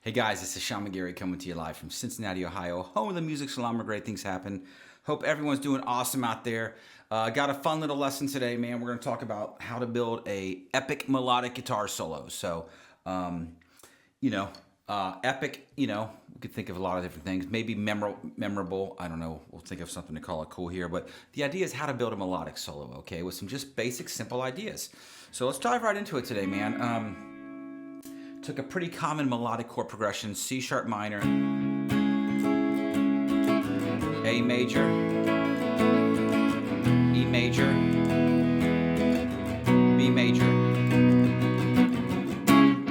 Hey guys, this is Sean McGarry coming to you live from Cincinnati, Ohio, home of the music salon where great things happen. Hope everyone's doing awesome out there. Got a fun little lesson today, man. We're going to talk about how to build a epic melodic guitar solo. So, epic, we could think of a lot of different things. Maybe memorable. I don't know. We'll think of something to call it cool here. But the idea is how to build a melodic solo, okay, with some just basic, simple ideas. So let's dive right into it today, man. Took a pretty common melodic chord progression, C sharp minor, A major, E major, B major.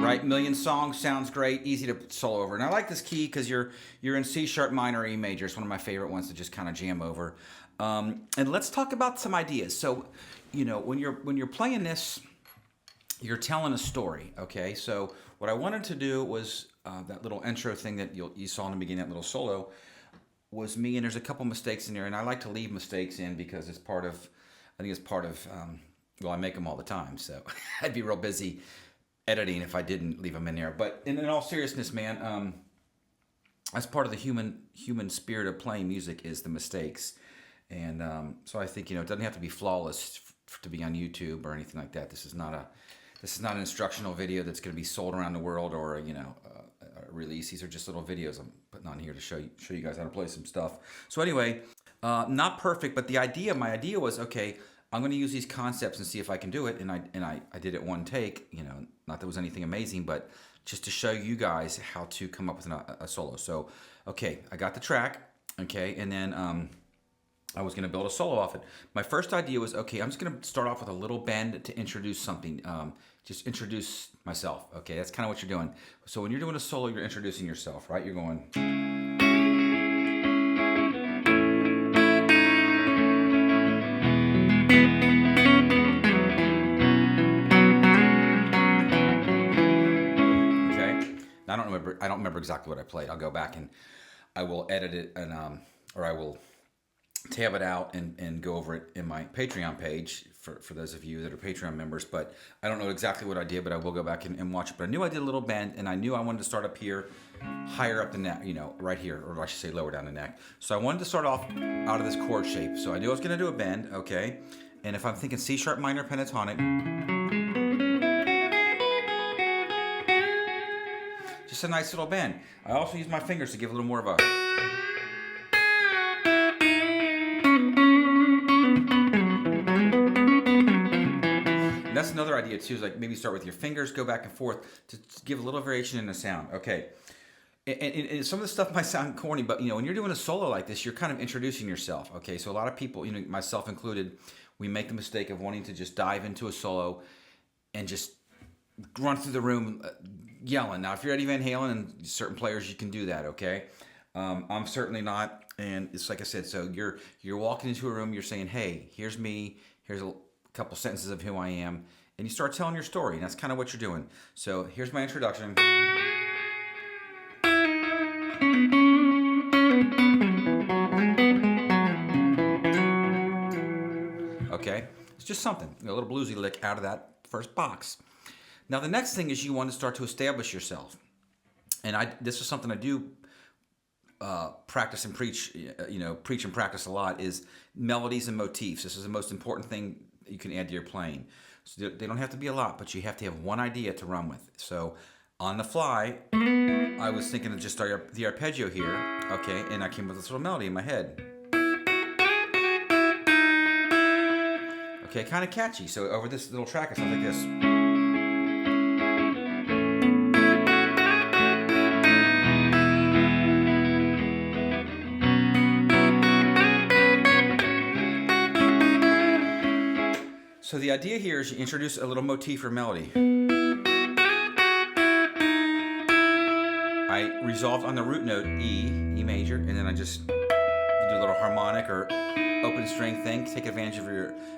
Right, million songs, sounds great, easy to solo over. And I like this key because you're in C sharp minor or E major. It's one of my favorite ones to just kind of jam over. And let's talk about some ideas. So, when you're playing this, you're telling a story, okay? So what I wanted to do was that little intro thing that you saw in the beginning, that little solo, was me, and there's a couple mistakes in there, and I like to leave mistakes in because it's part of, I make them all the time, so I'd be real busy editing if I didn't leave them in there. But in all seriousness, man, that's part of the human spirit of playing music is the mistakes. And so I think, it doesn't have to be flawless to be on YouTube or anything like that. This is not an instructional video that's going to be sold around the world or a release. These are just little videos I'm putting on here to show you guys how to play some stuff. So anyway, not perfect, but my idea was, okay, I'm going to use these concepts and see if I can do it. And I did it one take. Not that it was anything amazing, but just to show you guys how to come up with a solo. So okay, I got the track. Okay, and then I was going to build a solo off it. My first idea was, okay, I'm just going to start off with a little bend to introduce something. Just introduce myself. Okay, that's kind of what you're doing. So when you're doing a solo, you're introducing yourself, right? You're going. Okay. Now, I don't remember exactly what I played. I'll go back and I will edit it and or I will tab it out and go over it in my Patreon page for those of you that are Patreon members. But I don't know exactly what I did, but I will go back and watch it. But I knew I did a little bend, and I knew I wanted to start up here, higher up the neck, right here, or I should say lower down the neck. So I wanted to start off out of this chord shape. So I knew I was going to do a bend, okay? And if I'm thinking C sharp minor pentatonic, just a nice little bend. I also use my fingers to give a little more of a... That's another idea too, is like maybe start with your fingers, go back and forth to give a little variation in the sound. Okay. And some of the stuff might sound corny, but when you're doing a solo like this, you're kind of introducing yourself. Okay. So a lot of people, myself included, we make the mistake of wanting to just dive into a solo and just run through the room yelling. Now, if you're Eddie Van Halen and certain players, you can do that. Okay. I'm certainly not. And it's like I said, so you're walking into a room, you're saying, hey, here's me, here's a couple sentences of who I am, and you start telling your story, and that's kind of what you're doing. So here's my introduction. Okay, it's just something, a little bluesy lick out of that first box. Now the next thing is you want to start to establish yourself, and this is something I do practice and preach, preach and practice a lot, is melodies and motifs. This is the most important thing you can add to your playing. So they don't have to be a lot, but you have to have one idea to run with. So on the fly, I was thinking of just the arpeggio here, okay, and I came up with this little melody in my head. Okay, kind of catchy. So over this little track, it sounds like this. So the idea here is you introduce a little motif or melody. I resolved on the root note E major, and then I just do a little harmonic or open string thing. Take advantage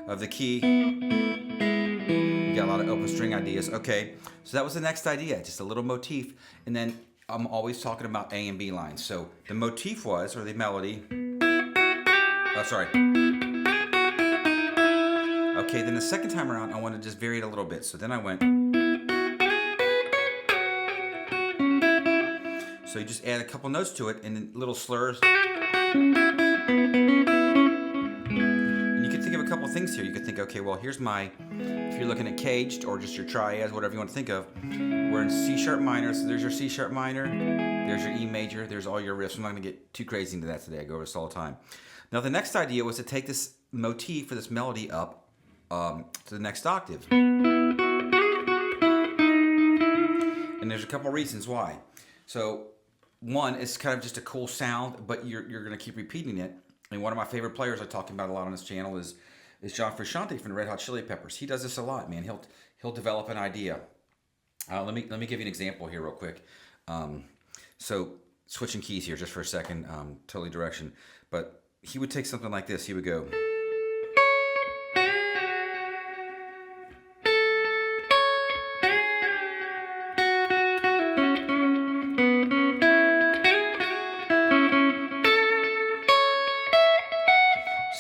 of the key. You got a lot of open string ideas. Okay, so that was the next idea, just a little motif. And then I'm always talking about A and B lines. So the motif or the melody. Okay, then the second time around, I wanted to just vary it a little bit. So then I went. So you just add a couple notes to it and then little slurs. And you can think of a couple things here. You could think, okay, well, here's my, if you're looking at caged or just your triads, whatever you want to think of, we're in C sharp minor. So there's your C sharp minor, there's your E major, there's all your riffs. I'm not going to get too crazy into that today. I go over this all the time. Now, the next idea was to take this motif or this melody up to the next octave. And there's a couple reasons why. So one, it's kind of just a cool sound, but you're going to keep repeating it. And one of my favorite players I talk about a lot on this channel is John Frusciante from the Red Hot Chili Peppers. He does this a lot, man. He'll develop an idea. Let me give you an example here real quick. So switching keys here just for a second, totally direction. But he would take something like this. He would go.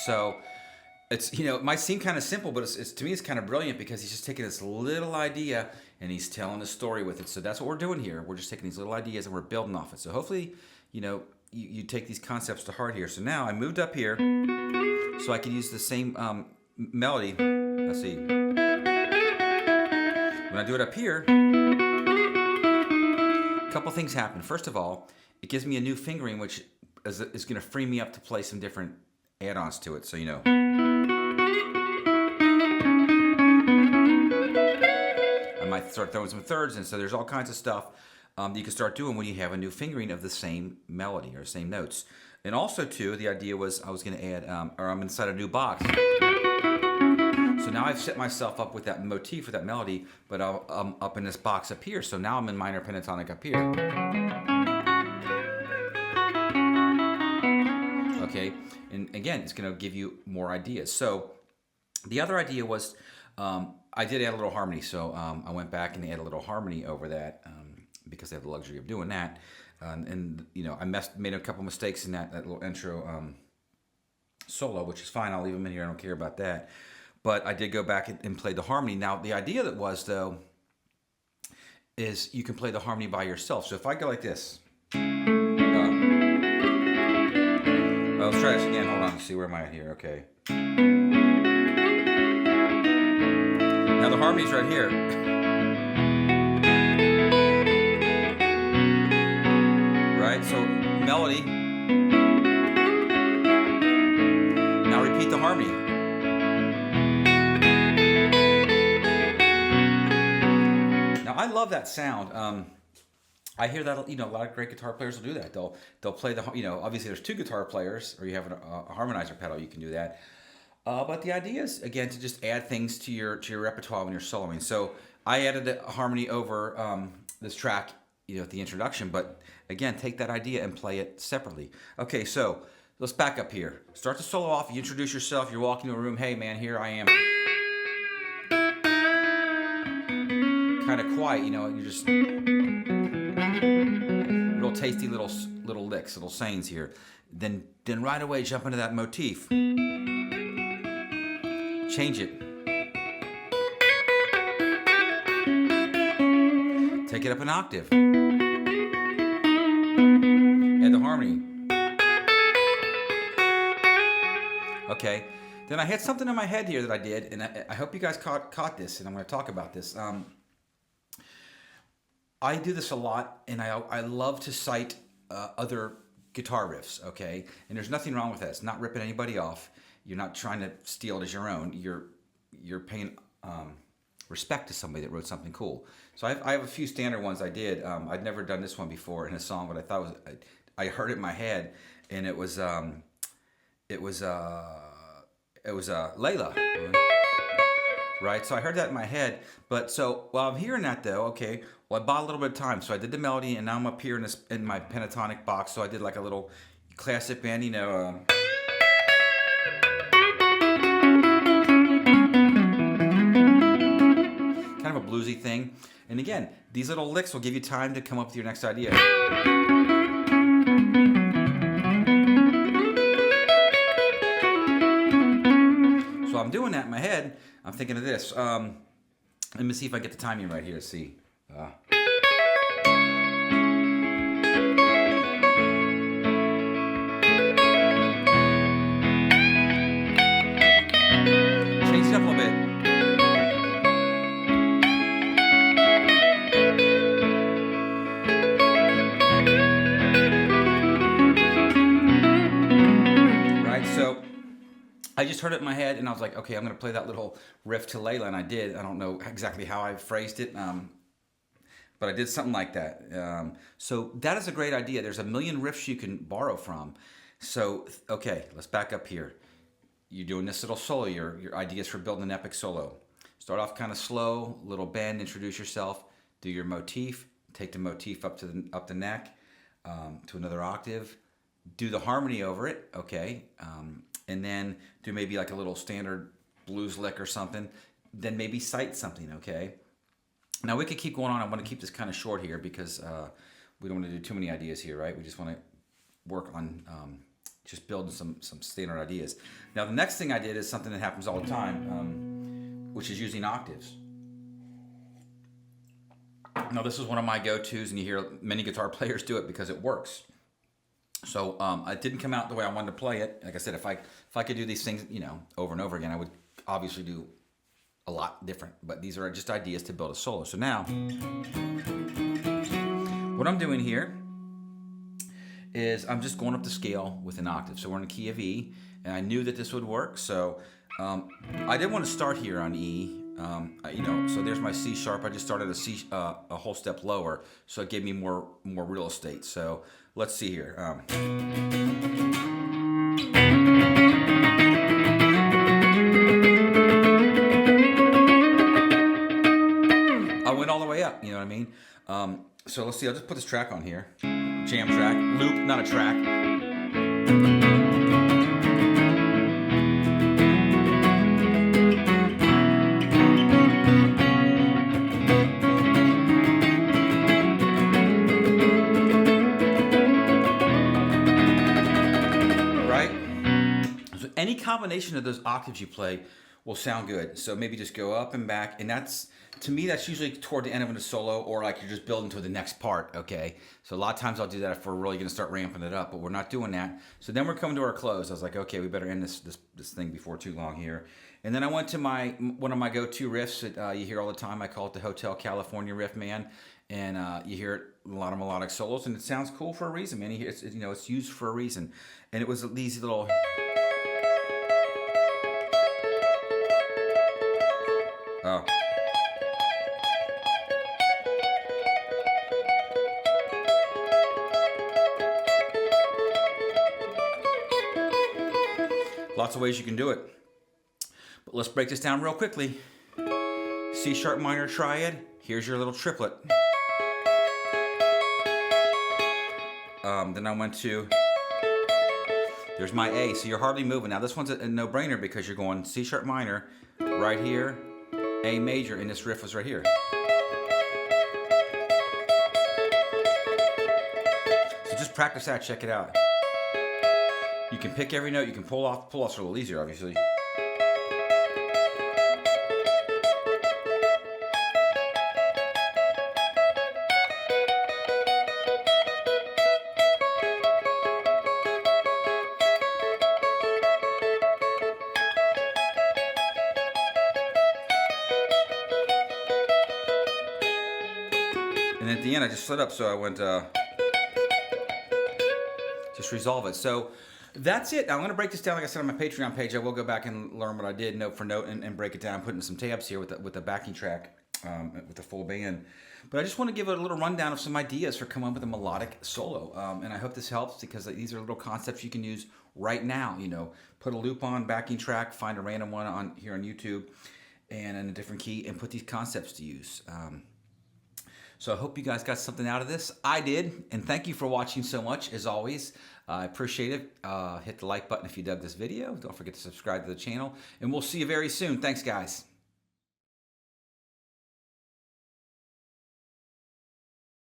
So it's, it might seem kind of simple, but it's to me it's kind of brilliant because he's just taking this little idea and he's telling a story with it. So that's what we're doing here. We're just taking these little ideas and we're building off it. So hopefully, you take these concepts to heart here. So now I moved up here so I can use the same melody. Let's see. When I do it up here, a couple things happen. First of all, it gives me a new fingering, which is going to free me up to play some different add-ons to it, so I might start throwing some thirds in, so there's all kinds of stuff you can start doing when you have a new fingering of the same melody or same notes. And also, too, the idea was I was going to add, or I'm inside a new box. So now I've set myself up with that motif, with that melody, but I'm up in this box up here, so now I'm in minor pentatonic up here. Okay, and again, it's going to give you more ideas. So the other idea was I did add a little harmony. So I went back and added a little harmony over that because I have the luxury of doing that. And I made a couple mistakes in that little intro solo, which is fine. I'll leave them in here. I don't care about that. But I did go back and play the harmony. Now, the idea that was, though, is you can play the harmony by yourself. So if I go like this. Let's try this again. Hold on. Let's see. Where am I at here? Okay. Now the harmony's right here. Right? So melody. Now repeat the harmony. Now I love that sound. I hear that, a lot of great guitar players will do that. They'll play the, obviously there's two guitar players, or you have a harmonizer pedal, you can do that. But the idea is, again, to just add things to your repertoire when you're soloing. So I added a harmony over this track, at the introduction. But again, take that idea and play it separately. Okay, so let's back up here. Start the solo off. You introduce yourself. You're walking into a room. Hey, man, here I am. Kind of quiet, you're just real tasty little licks, little sayings here. Then right away jump into that motif. Change it. Take it up an octave. Add the harmony. Okay. Then I had something in my head here that I did, and I hope you guys caught this, and I'm going to talk about this. I do this a lot, and I love to cite other guitar riffs, okay? And there's nothing wrong with that. It's not ripping anybody off. You're not trying to steal it as your own. You're paying respect to somebody that wrote something cool. So I have a few standard ones I did. I'd never done this one before in a song, but I thought I heard it in my head, and it was Layla. Right, so I heard that in my head, but so while I'm hearing that though, okay, well I bought a little bit of time, so I did the melody, and now I'm up here in my pentatonic box, so I did like a little classic band, kind of a bluesy thing, and again, these little licks will give you time to come up with your next idea. So I'm doing that in my head. I'm thinking of this. Let me see if I get the timing right here. Let's see. I just heard it in my head, and I was like, okay, I'm going to play that little riff to Layla, and I did. I don't know exactly how I phrased it, but I did something like that. So that is a great idea. There's a million riffs you can borrow from. So, okay, let's back up here. You're doing this little solo, your ideas for building an epic solo. Start off kind of slow, little bend, introduce yourself, do your motif, take the motif up the neck, to another octave, do the harmony over it, okay, and then do maybe like a little standard blues lick or something, then maybe cite something, okay? Now we could keep going on. I want to keep this kind of short here because we don't want to do too many ideas here, right? We just want to work on just building some standard ideas. Now the next thing I did is something that happens all the time, which is using octaves. Now this is one of my go-tos, and you hear many guitar players do it because it works. So it didn't come out the way I wanted to play it. Like I said, if I could do these things, you know, over and over again, I would obviously do a lot different. But these are just ideas to build a solo. So now, what I'm doing here is I'm just going up the scale with an octave. So we're in the key of E, and I knew that this would work. So I didn't want to start here on E. You know, so there's my C sharp. I just started a whole step lower, so it gave me more real estate. So let's see here. I went all the way up. You know what I mean? So let's see. I'll just put this track on here. Jam track, loop, not a track. Any combination of those octaves you play will sound good. So maybe just go up and back, and that's, to me, that's usually toward the end of a solo, or like you're just building to the next part, okay? So a lot of times I'll do that if we're really gonna start ramping it up, but we're not doing that. So then we're coming to our close. I was like, okay, we better end this thing before too long here. And then I went to one of my go-to riffs that you hear all the time. I call it the Hotel California riff, man. And you hear it, a lot of melodic solos, and it sounds cool for a reason, man. It's used for a reason. And it was these little... Oh. Lots of ways you can do it. But let's break this down real quickly. C sharp minor triad. Here's your little triplet. Then I went to... There's my A. So you're hardly moving. Now this one's a no-brainer because you're going C sharp minor right here, A major, and this riff was right here. So just practice that, check it out. You can pick every note, you can pull off's a little easier, obviously. And at the end, I just slid up, so I went, just resolve it. So that's it. I'm going to break this down, like I said, on my Patreon page. I will go back and learn what I did note for note and break it down, putting some tabs here with the backing track, with the full band. But I just want to give a little rundown of some ideas for coming up with a melodic solo. And I hope this helps because these are little concepts you can use right now. You know, put a loop on, backing track, find a random one here on YouTube and in a different key, and put these concepts to use. So I hope you guys got something out of this. I did, and thank you for watching so much, as always. I appreciate it. Hit the like button if you dug this video. Don't forget to subscribe to the channel, and we'll see you very soon. Thanks, guys.